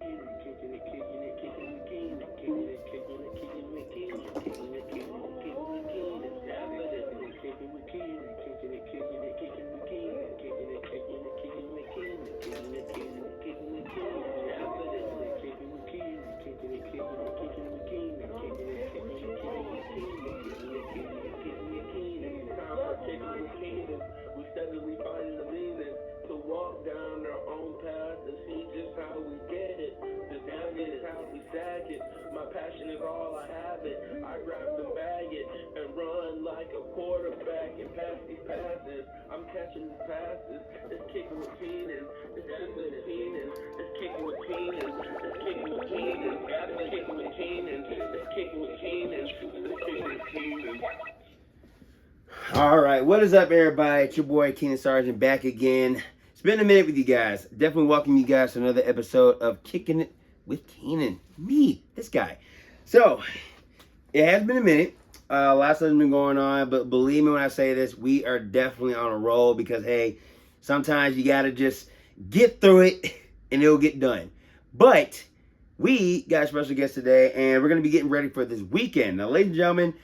We steadily finding the meaning to walk down our own path and see just how we get it. This is how we stack it. My passion is all I have it. I grab and bag it and run like a quarterback and pass these passes. I'm catching these passes. It's kicking with Keenan. It's kicking with Keenan. It's kicking with Keenan. It's kicking with Keenan. It's kicking with Keenan. It's kicking with Keenan. It's kicking with Keenan. All right, what is up, everybody? It's your boy Keenan Sargent back again. It's been a minute with you guys. Definitely welcome you guys to another episode of Kicking It with Keenan. Me, this guy. So, it has been a minute. Lots of things been going on, but believe me when I say this, we are definitely on a roll because, hey, sometimes you got to just get through it and it'll get done. But we got a special guest today, and we're going to be getting ready for this weekend. Now, ladies and gentlemen,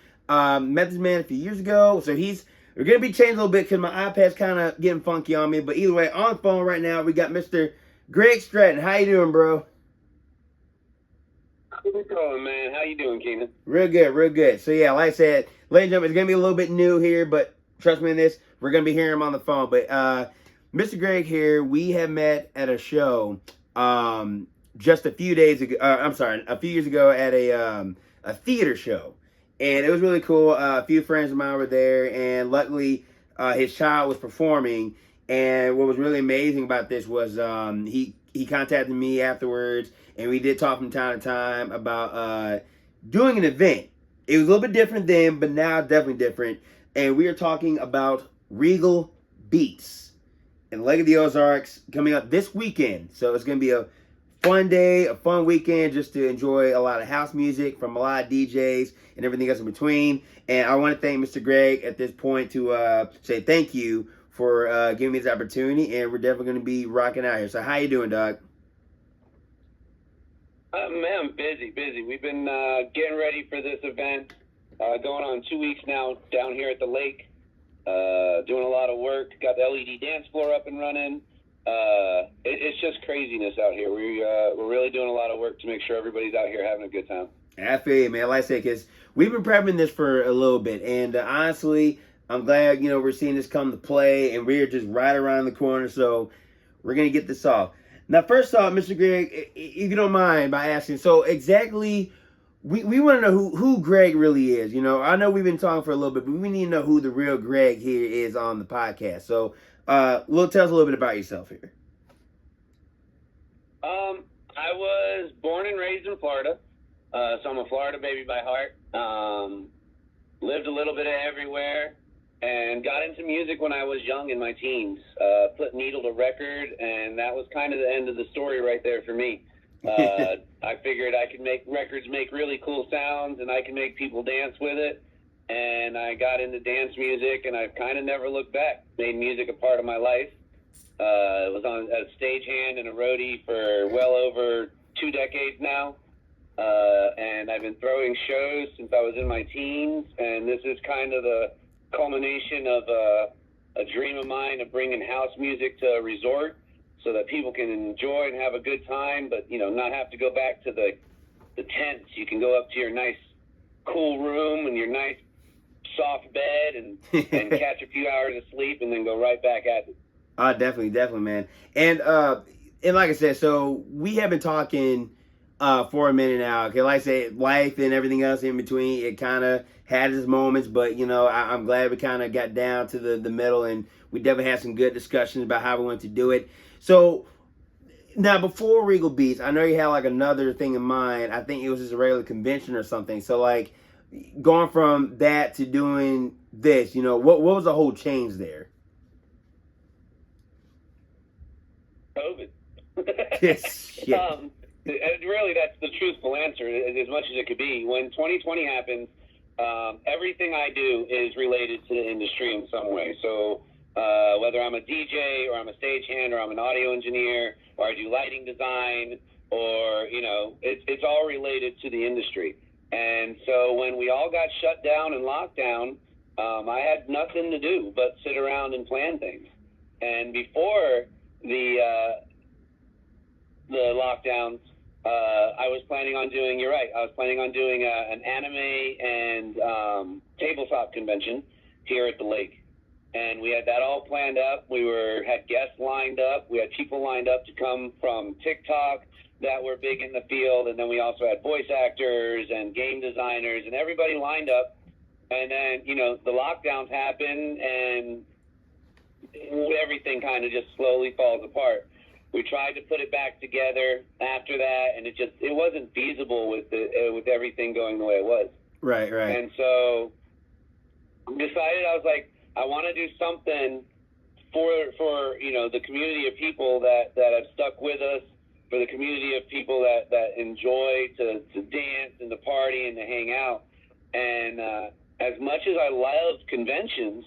met this man a few years ago, so we're going to be changing a little bit because my iPad's kind of getting funky on me. But either way, on the phone right now, we got Mr. Greg Stratton. How you doing, bro? How's it going, man? How you doing, Keenan? Real good, real good. So yeah, like I said, ladies and gentlemen, it's going to be a little bit new here, but trust me in this, we're going to be hearing him on the phone. But Mr. Greg here, we have met at a show just a few days ago. A few years ago at a theater show. And it was really cool. A few friends of mine were there, and luckily his child was performing. And what was really amazing about this was he contacted me afterwards, and we did talk from time to time about doing an event. It was a little bit different then, but now definitely different. And we are talking about Regal Beats and Lake of the Ozarks coming up this weekend. So it's going to be a fun day, a fun weekend, just to enjoy a lot of house music from a lot of DJs and everything else in between. And I want to thank Mr. Greg at this point to say thank you for giving me this opportunity, and we're definitely going to be rocking out here. So how you doing, dog? Man, I'm busy. We've been getting ready for this event, going on 2 weeks now down here at the lake, doing a lot of work, got the LED dance floor up and running. It's just craziness out here. We're really doing a lot of work to make sure everybody's out here having a good time. I feel you, man. Like I said, because we've been prepping this for a little bit, and honestly, I'm glad, we're seeing this come to play, and we're just right around the corner, so we're going to get this off. Now, first off, Mr. Greg, if you don't mind by asking, so exactly, we want to know who Greg really is. I know we've been talking for a little bit, but we need to know who the real Greg here is on the podcast. So, tell us a little bit about yourself here. I was born and raised in Florida, so I'm a Florida baby by heart. Lived a little bit of everywhere, and got into music when I was young in my teens. Put needle to record, and that was kind of the end of the story right there for me. I figured I could make records make really cool sounds, and I could make people dance with it. And I got into dance music, and I've kind of never looked back. Made music a part of my life. Was on a stagehand and a roadie for well over 2 decades now. And I've been throwing shows since I was in my teens, and this is kind of the culmination of a dream of mine of bringing house music to a resort so that people can enjoy and have a good time, but, not have to go back to the tents. You can go up to your nice, cool room and your nice, soft bed and catch a few hours of sleep and then go right back at it. Definitely, man. And like I said, so we have been talking for a minute now. Okay, like I said, life and everything else in between, it kind of had its moments, but I'm glad we kind of got down to the middle, and we definitely had some good discussions about how we want to do it. So now, before Regal Beats, I know you had like another thing in mind. I think it was just a regular convention or something. So like going from that to doing this, what was the whole change there? COVID. Yes. Yeah. Really, that's the truthful answer, as much as it could be. When 2020 happens, everything I do is related to the industry in some way. So whether I'm a DJ or I'm a stagehand or I'm an audio engineer or I do lighting design or, you know, it's all related to the industry. And so when we all got shut down and locked down, I had nothing to do but sit around and plan things. And before the lockdowns, I was planning on doing, you're right, I was planning on doing an anime and tabletop convention here at the lake. And we had that all planned up. We had guests lined up. We had people lined up to come from TikTok that were big in the field. And then we also had voice actors and game designers and everybody lined up. And then, you know, the lockdowns happen and everything kind of just slowly falls apart. We tried to put it back together after that, and it wasn't feasible with everything going the way it was. Right. And so decided, I was like, I want to do something for you know, the community of people that have stuck with us, for the community of people that enjoy to dance and to party and to hang out. And as much as I love conventions,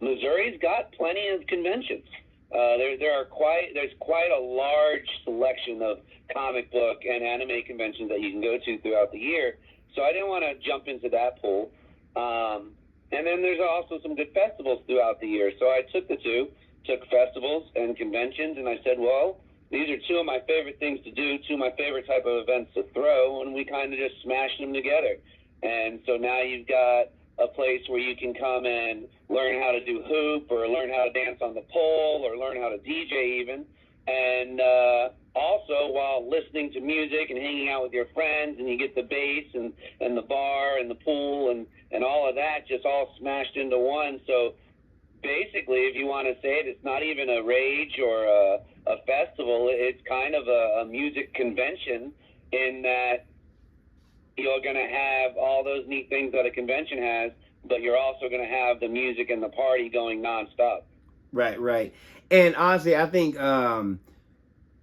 Missouri's got plenty of conventions. There's quite a large selection of comic book and anime conventions that you can go to throughout the year. So I didn't want to jump into that pool. And then there's also some good festivals throughout the year. So I took festivals and conventions, and I said, well, these are two of my favorite things to do, two of my favorite type of events to throw, and we kind of just smashed them together. And so now you've got a place where you can come and learn how to do hoop, or learn how to dance on the pole, or learn how to DJ even. And also while listening to music and hanging out with your friends, and you get the bass and the bar and the pool and all of that just all smashed into one. So basically, if you want to say it, it's not even a rage or a festival. It's kind of a music convention, in that you're going to have all those neat things that a convention has, but you're also going to have the music and the party going nonstop. Right. And honestly, I think and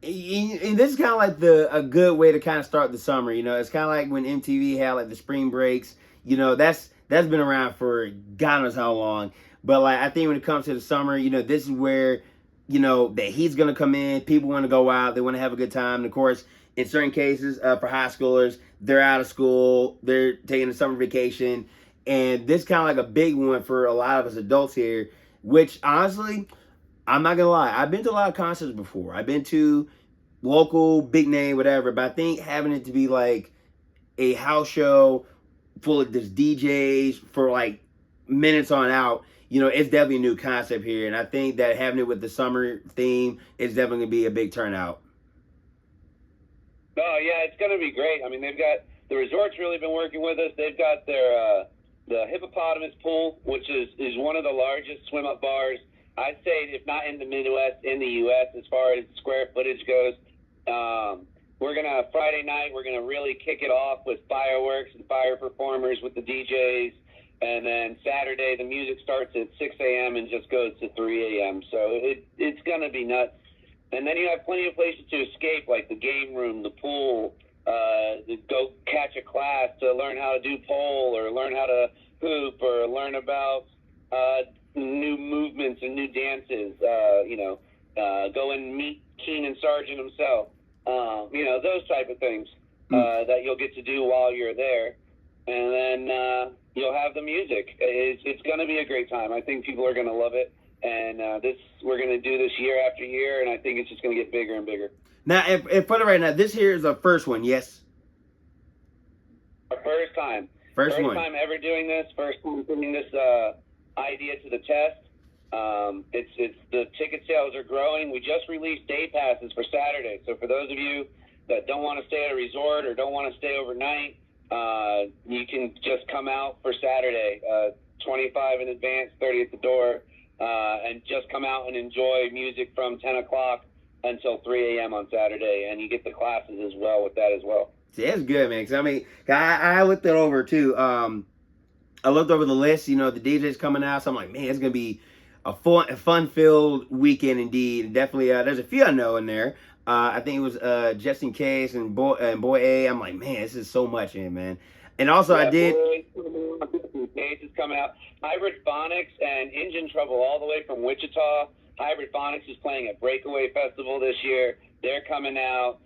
this is kind of like a good way to kind of start the summer. You know, it's kind of like when MTV had like the spring breaks. You know, that's been around for God knows how long. But like, I think when it comes to the summer, you know, this is where, you know, the heat's gonna come in. People want to go out. They want to have a good time. And of course, in certain cases, for high schoolers, they're out of school. They're taking a summer vacation. And this kind of like a big one for a lot of us adults here, which honestly, I'm not going to lie. I've been to a lot of concerts before. I've been to local, big name, whatever. But I think having it to be like a house show full of just DJs for like minutes on out, you know, it's definitely a new concept here. And I think that having it with the summer theme is definitely going to be a big turnout. Oh, yeah, it's going to be great. I mean, the resort's really been working with us. They've got their the Hippopotamus Pool, which is one of the largest swim-up bars, I'd say, if not in the Midwest, in the U.S., as far as square footage goes. Friday night, we're going to really kick it off with fireworks and fire performers with the DJs. And then Saturday, the music starts at 6 a.m. and just goes to 3 a.m. So it's going to be nuts. And then you have plenty of places to escape, like the game room, the pool, go catch a class to learn how to do pole, or learn how to hoop, or learn about new movements and new dances. Go and meet Keenan Sargent himself. Those type of things that you'll get to do while you're there. And then you'll have the music. It's going to be a great time. I think people are going to love it. And we're going to do this year after year, and I think it's just going to get bigger and bigger. Now, if for right now, this here is our first one, yes? Our first time. First one. Time ever doing this. First time putting this idea to the test. It's the ticket sales are growing. We just released day passes for Saturday. So for those of you that don't want to stay at a resort or don't want to stay overnight, you can just come out for Saturday. $25 in advance, $30 at the door. And just come out and enjoy music from 10 o'clock until 3 a.m. on Saturday, and you get the classes as well with that as well. See, that's good, man. 'Cause I mean, I looked it over too. I looked over the list. You know, the DJs coming out, so I'm like, man, it's gonna be a fun-filled weekend indeed. Definitely, there's a few I know in there. I think it was Just In Case and Boy A. I'm like, man, this is so much in, man. And also, I did. Case is coming out. Hybrid Phonics and Engine Trouble, all the way from Wichita. Hybrid Phonics is playing at Breakaway Festival this year. They're coming out.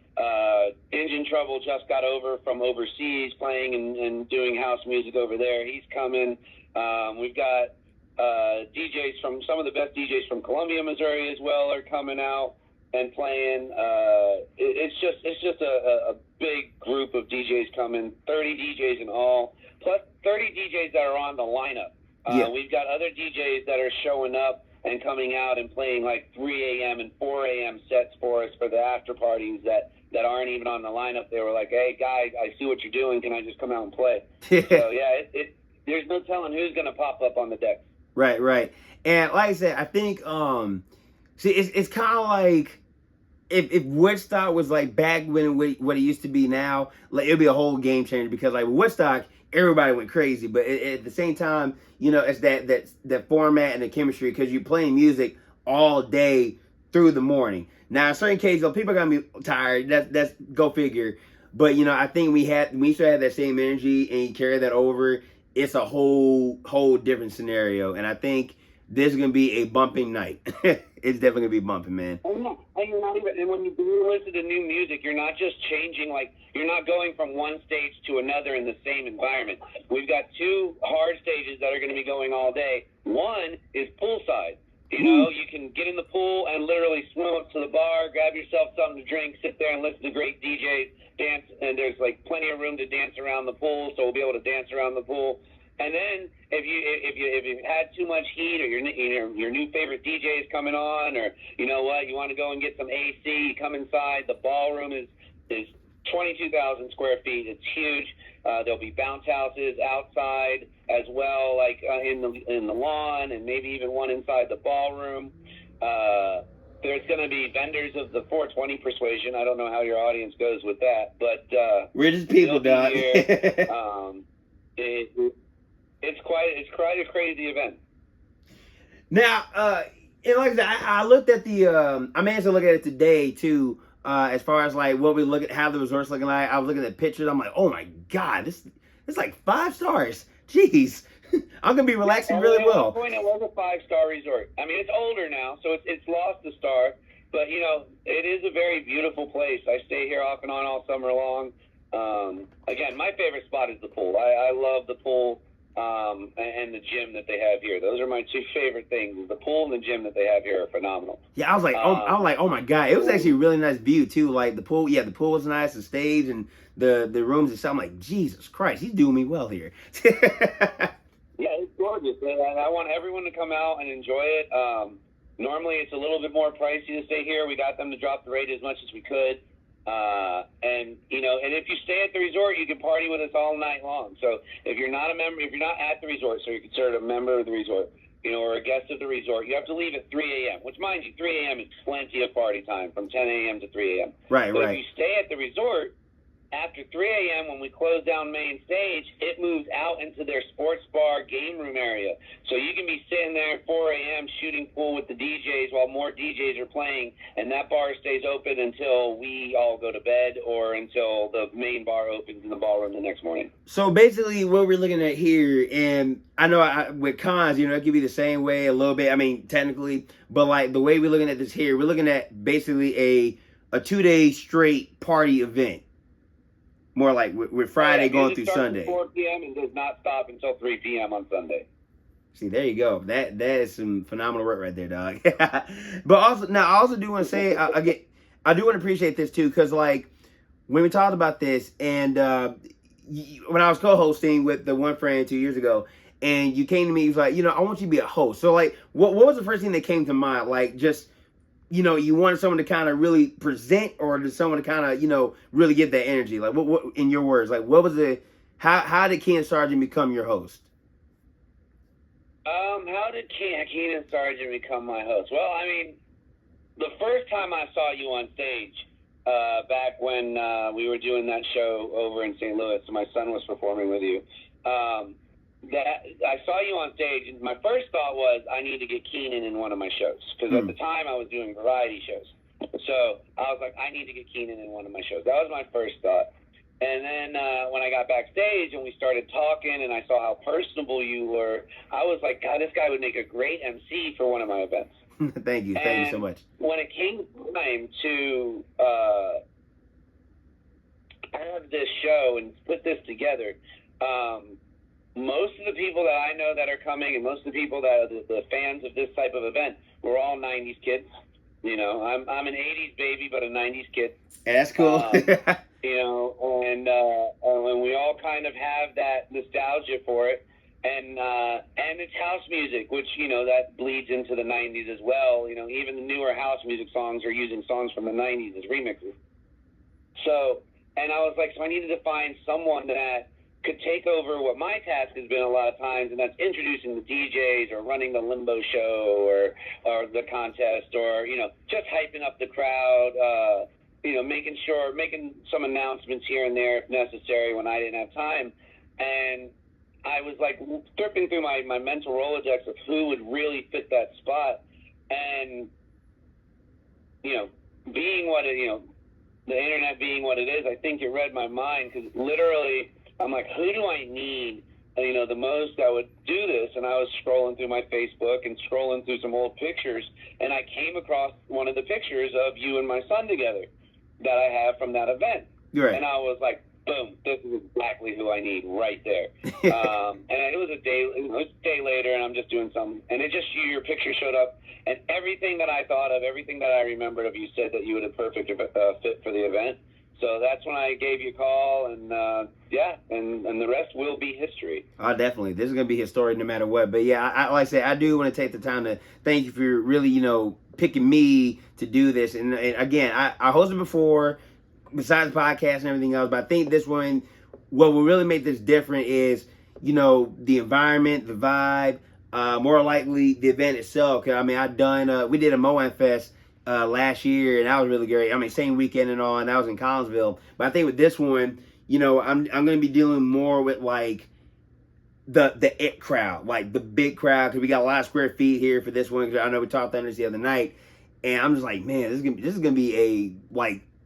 Engine Trouble just got over from overseas playing and doing house music over there. He's coming. We've got DJs from some of the best DJs from Columbia, Missouri as well are coming out and playing. It's just a big group of DJs coming, 30 DJs in all, plus 30 DJs that are on the lineup. We've got other DJs that are showing up and coming out and playing like 3 a.m. and 4 a.m. sets for us for the after parties that aren't even on the lineup. They were like, hey, guys, I see what you're doing. Can I just come out and play? So, yeah, there's no telling who's going to pop up on the deck. Right. And like I said, I think, see, it's kind of like if Woodstock was like back when what it used to be now, like it'd be a whole game changer because like Woodstock, everybody went crazy. But at the same time, you know, it's that format and the chemistry because you're playing music all day through the morning. Now, in certain cases, people are gonna be tired. That's go figure. But you know, I think we still have that same energy and you carry that over. It's a whole different scenario, and I think this is gonna be a bumping night. It's definitely gonna be bumping, man. And you're not even, and when you listen to new music, you're not just changing, like you're not going from one stage to another in the same environment. We've got 2 hard stages that are going to be going all day. One is poolside. You know, you can get in the pool and literally swim up to the bar, grab yourself something to drink, sit there and listen to great DJs, dance, and there's like plenty of room to dance around the pool, so we'll be able to dance around the pool. And then if you've had too much heat or your new favorite DJ is coming on, or you know what, you want to go and get some AC, you come inside. The ballroom is 22,000 square feet. It's huge. There'll be bounce houses outside as well, like in the lawn, and maybe even one inside the ballroom. There's going to be vendors of the 420 persuasion. I don't know how your audience goes with that, but we're just people, dog. It's quite a crazy event. Now, and like I said, I looked at I managed to look at it today too. As far as like what we look at, how the resort's looking like, I was looking at pictures. I'm like, oh my god, this is like 5 stars. Jeez, I'm gonna be relaxing really well. At one point, it was a 5-star resort. I mean, it's older now, so it's lost the star. But you know, it is a very beautiful place. I stay here off and on all summer long. Again, my favorite spot is the pool. I love the pool. And the gym that they have here. Those are my 2 favorite things. The pool and the gym that they have here are phenomenal. Yeah, I was like, oh my god, it was actually a really nice view too. Like the pool, the pool was nice, the stage and the rooms and stuff. I'm like, Jesus Christ, he's doing me well here. Yeah, it's gorgeous, and I want everyone to come out and enjoy it. Normally, it's a little bit more pricey to stay here. We got them to drop the rate as much as we could. And you know, and if you stay at the resort, you can party with us all night long. So if you're not a member, if you're not at the resort, so you're considered a member of the resort, you know, or a guest of the resort, you have to leave at 3 a.m., which, mind you, 3 a.m. is plenty of party time from 10 a.m. to 3 a.m. Right. If you stay at the resort, after 3 a.m., when we close down main stage, it moves out into their sports bar game room area. So you can be sitting there at 4 a.m. shooting pool with the DJs while more DJs are playing, and that bar stays open until we all go to bed or until the main bar opens in the ballroom the next morning. So basically what we're looking at here, and I know with cons, you know, it could be the same way a little bit, I mean, technically, but like the way we're looking at this here, we're looking at basically a 2-day straight party event. More like with Friday going through Sunday. At 4 p.m. and does not stop until 3 p.m. on Sunday. See, there you go. That is some phenomenal work right there, dog. But also, now I also do want to say, I do want to appreciate this too, because like when we talked about this, and when I was co-hosting with the one friend 2 years ago, and you came to me, he was like, you know, I want you to be a host. So like, what was the first thing that came to mind? Like just, you know, you wanted someone to kind of really present, or did someone to kind of, you know, really give that energy? Like, what in your words, like, what was how did Keenan Sargent become your host? How did Keenan Sargent become my host? Well, I mean, the first time I saw you on stage, back when we were doing that show over in St. Louis, my son was performing with you, that I saw you on stage, and my first thought was I need to get Keenan in one of my shows, because at the time I was doing variety shows. So I was like, I need to get Keenan in one of my shows. That was my first thought. And then when I got backstage and we started talking and I saw how personable you were, I was like, God, this guy would make a great MC for one of my events. Thank you so much. When it came time to show and put this together. Most of the people that I know that are coming, and most of the people that are the fans of this type of event, we're all 90s kids. You know, I'm an 80s baby, but a 90s kid. That's cool. You know, and we all kind of have that nostalgia for it. And it's house music, which, you know, that bleeds into the 90s as well. You know, even the newer house music songs are using songs from the 90s as remixes. So, and I was like, so I needed to find someone that could take over what my task has been a lot of times, and that's introducing the DJs or running the limbo show or the contest, or, you know, just hyping up the crowd, you know, making some announcements here and there if necessary when I didn't have time. And I was like stripping through my mental Rolodex of who would really fit that spot. And, you know, being what it, you know, the internet being what it is, I think it read my mind, because literally I'm like, who do I need, you know, the most that would do this? And I was scrolling through my Facebook and scrolling through some old pictures, and I came across one of the pictures of you and my son together that I have from that event. Right. And I was like, boom, this is exactly who I need right there. And it was a day later, and I'm just doing something, and it just, your picture showed up, and everything that I thought of, everything that I remembered of you said that you would have perfect fit for the event. So that's when I gave you a call, and yeah, and the rest will be history. Oh, definitely. This is going to be historic no matter what. But yeah, I like I said, I do want to take the time to thank you for really, you know, picking me to do this. And again, I hosted before, besides the podcast and everything else, but I think this one, what will really make this different is, you know, the environment, the vibe, more likely the event itself. Cause I mean, we did a Moan Fest last year, and that was really great. I mean, same weekend and all, and that was in Collinsville. But I think with this one, you know, I'm going to be dealing more with like the it crowd, like the big crowd, because we got a lot of square feet here for this one. Cause I know we talked on this the other night, and I'm just like, man, this is gonna be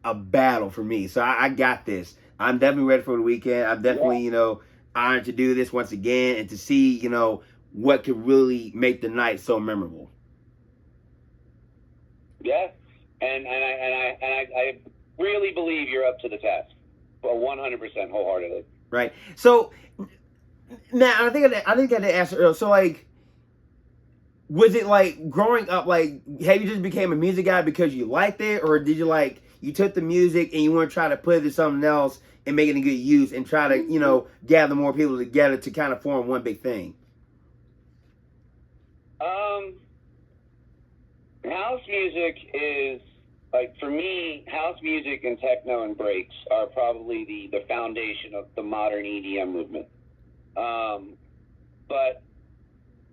a battle for me. So I got this. I'm definitely ready for the weekend. I'm definitely, you know, honored to do this once again and to see, you know, what could really make the night so memorable. Yeah, and I really believe you're up to the task, 100% wholeheartedly. Right. So now I think I got to ask earlier. So like, was it like growing up? Like, have you just became a music guy because you liked it, or did you like you took the music and you want to try to put it to something else and make it a good use and try to, you know, gather more people together to kind of form one big thing? House music is, like, for me, house music and techno and breaks are probably the foundation of the modern EDM movement. But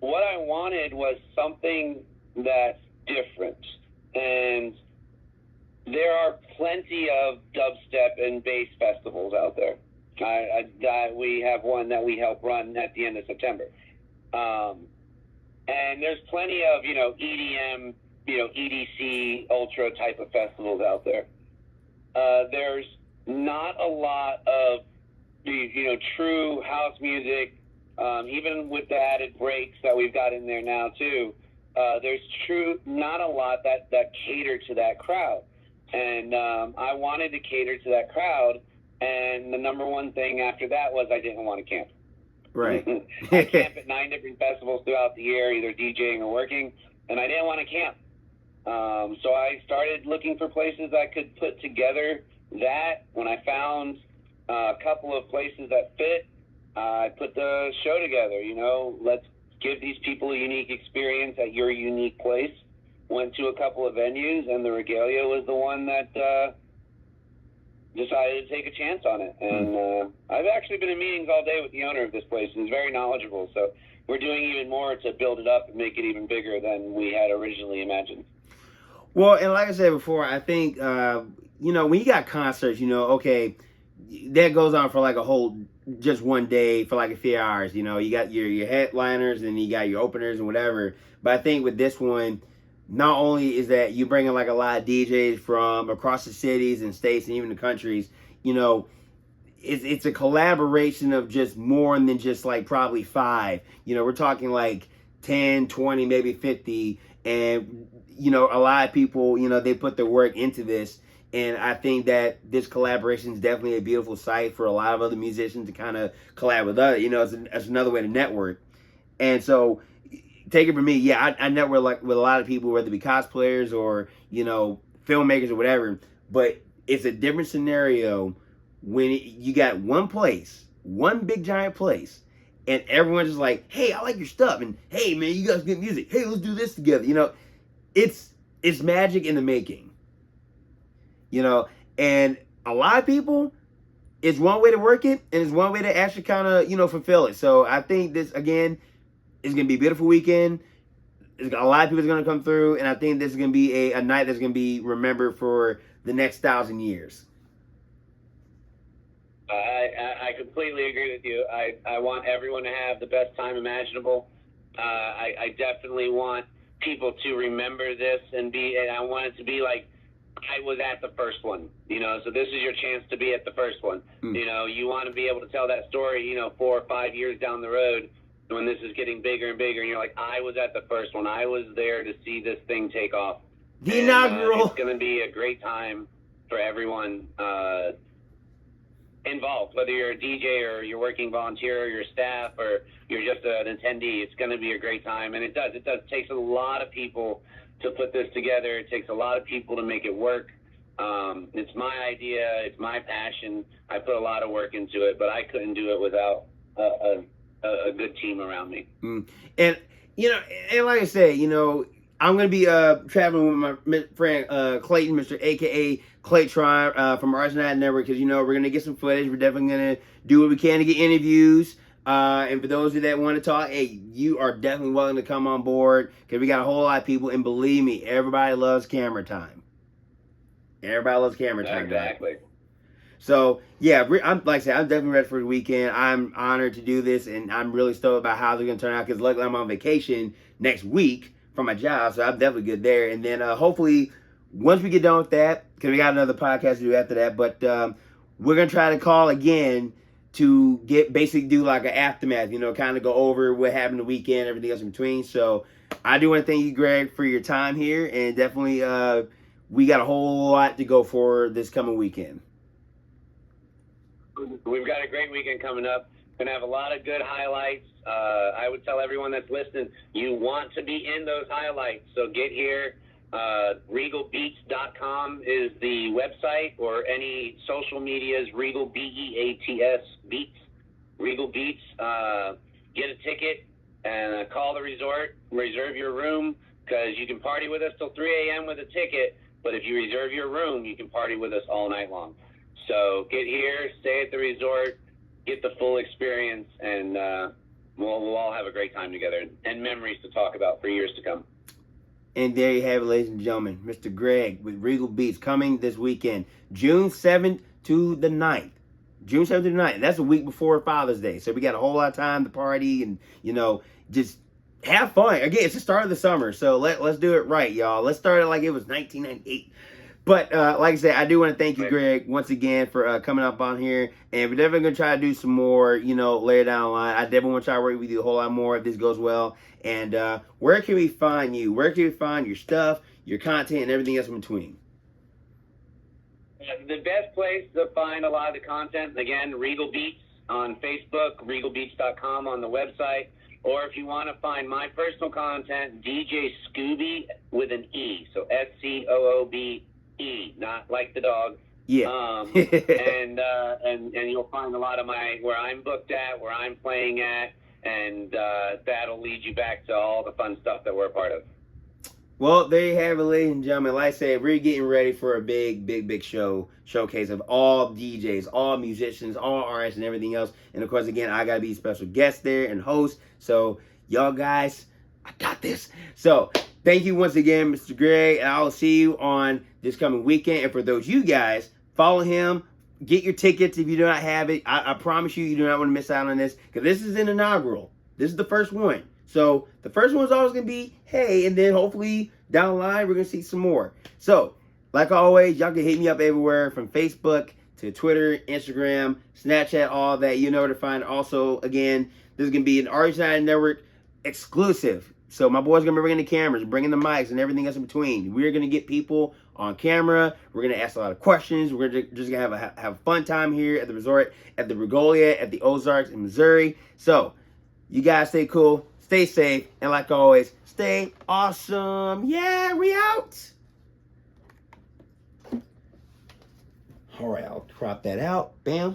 what I wanted was something that's different. And there are plenty of dubstep and bass festivals out there. We have one that we help run at the end of September. And there's plenty of, you know, EDM, you know, EDC, ultra type of festivals out there. There's not a lot of, you know, true house music, even with the added breaks that we've got in there now too. There's not a lot that cater to that crowd. And I wanted to cater to that crowd, and the number one thing after that was I didn't want to camp. Right. I camp at 9 different festivals throughout the year, either DJing or working, and I didn't want to camp. So I started looking for places that could put together that. When I found a couple of places that fit, I put the show together. You know, let's give these people a unique experience at your unique place. Went to a couple of venues, and the Regalia was the one that decided to take a chance on it. And I've actually been in meetings all day with the owner of this place, and he's very knowledgeable. So we're doing even more to build it up and make it even bigger than we had originally imagined. Well, and like I said before, I think, you know, when you got concerts, you know, okay, that goes on for like a whole, just one day for like a few hours. You know, you got your headliners and you got your openers and whatever. But I think with this one, not only is that you bringing like a lot of DJs from across the cities and states and even the countries, you know, it's a collaboration of just more than just like probably 5. You know, we're talking like 10, 20, maybe 50. And, you know, a lot of people, you know, they put their work into this. And I think that this collaboration is definitely a beautiful sight for a lot of other musicians to kind of collab with other. It's another way to network. And so, take it from me, yeah, I network with a lot of people, whether it be cosplayers or filmmakers or whatever. But it's a different scenario when you got one place, one big giant place, and everyone's just like, "Hey, I like your stuff," and "Hey, man, you guys get music. Hey, let's do this together." It's magic in the making. And a lot of people, it's one way to work it, and it's one way to actually kind of fulfill it. So I think this again is gonna be a beautiful weekend. A lot of people are gonna come through, and I think this is gonna be a night that's gonna be remembered for the next 1,000 years. I completely agree with you. I want everyone to have the best time imaginable. I definitely want people to remember this and I want it to be like I was at the first one, so this is your chance to be at the first one. You want to be able to tell that story, 4 or 5 years down the road when this is getting bigger and bigger, and you're like, I was at the first one. I was there to see this thing take off. The inaugural. It's going to be a great time for everyone involved, whether you're a DJ or you're working volunteer or your staff or you're just an attendee. It's going to be a great time, and it takes a lot of people to put this together. It takes a lot of people to make it work. It's my idea. It's my passion. I put a lot of work into it, but I couldn't do it without a good team around me. And and like I say, I'm gonna be traveling with my friend Clayton, Mr. AKA Claytron from Arts Network, because we're gonna get some footage. We're definitely gonna do what we can to get interviews. And for those of you that want to talk, hey, you are definitely welcome to come on board, because we got a whole lot of people, and believe me, everybody loves camera time. Everybody loves camera time. Exactly. So yeah, I'm definitely ready for the weekend. I'm honored to do this, and I'm really stoked about how they're gonna turn out, because luckily I'm on vacation next week from my job, so I'm definitely good there. And then hopefully once we get done with that, because we got another podcast to do after that, but we're gonna try to call again to do like an aftermath, kind of go over what happened the weekend, everything else in between. So I do want to thank you, Greg, for your time here, and definitely we got a whole lot to go for this coming weekend. We've got a great weekend coming up. Going to have a lot of good highlights. I would tell everyone that's listening, you want to be in those highlights, so get here. RegalBeats.com is the website, or any social medias, Regal, BEATS, Beats, Regal Beats. Get a ticket and call the resort, reserve your room, because you can party with us till 3 a.m. with a ticket, but if you reserve your room, you can party with us all night long. So get here, stay at the resort, get the full experience, and we'll all have a great time together and memories to talk about for years to come. And there you have it, ladies and gentlemen. Mr. Greg with Regal Beats coming this weekend, June 7th to the 9th. June 7th to the 9th. That's a week before Father's Day. So we got a whole lot of time to party and, just have fun. Again, it's the start of the summer. So let's do it right, y'all. Let's start it like it was 1998. But like I said, I do want to thank you, Greg, once again for coming up on here. And we're definitely going to try to do some more, later down the line. I definitely want to try to work with you a whole lot more if this goes well. And where can we find you? Where can we find your stuff, your content, and everything else in between? The best place to find a lot of the content, again, Regal Beats on Facebook, regalbeats.com on the website. Or if you want to find my personal content, DJ Scooby with an E. So SCOOBE, not like the dog. Yeah. And you'll find a lot of where I'm booked at, where I'm playing at, and that'll lead you back to all the fun stuff that we're a part of. Well, there you have it, ladies and gentlemen. Like I said, we're getting ready for a big showcase of all DJs, all musicians, all artists, and everything else. And of course, again, I gotta be a special guest there and host. So y'all guys, I got this. So thank you once again, Mr. Greg, and I'll see you on this coming weekend. And for those you guys, follow him. Get your tickets if you do not have it. I promise you, you do not want to miss out on this, because this is an inaugural. This is the first one. So the first one's always going to be, hey, and then hopefully down the line, we're going to see some more. So, like always, y'all can hit me up everywhere, from Facebook to Twitter, Instagram, Snapchat, all that. You know where to find. Also, again, this is going to be an Arts Network exclusive. So my boys going to be bringing the cameras, bringing the mics, and everything else in between. We're going to get people on camera. We're gonna ask a lot of questions. We're just gonna have a fun time here at the resort, at the Regalia, at the Ozarks in Missouri. So you guys stay cool, stay safe, and like always, stay awesome. Yeah, we out. All right, I'll crop that out. Bam.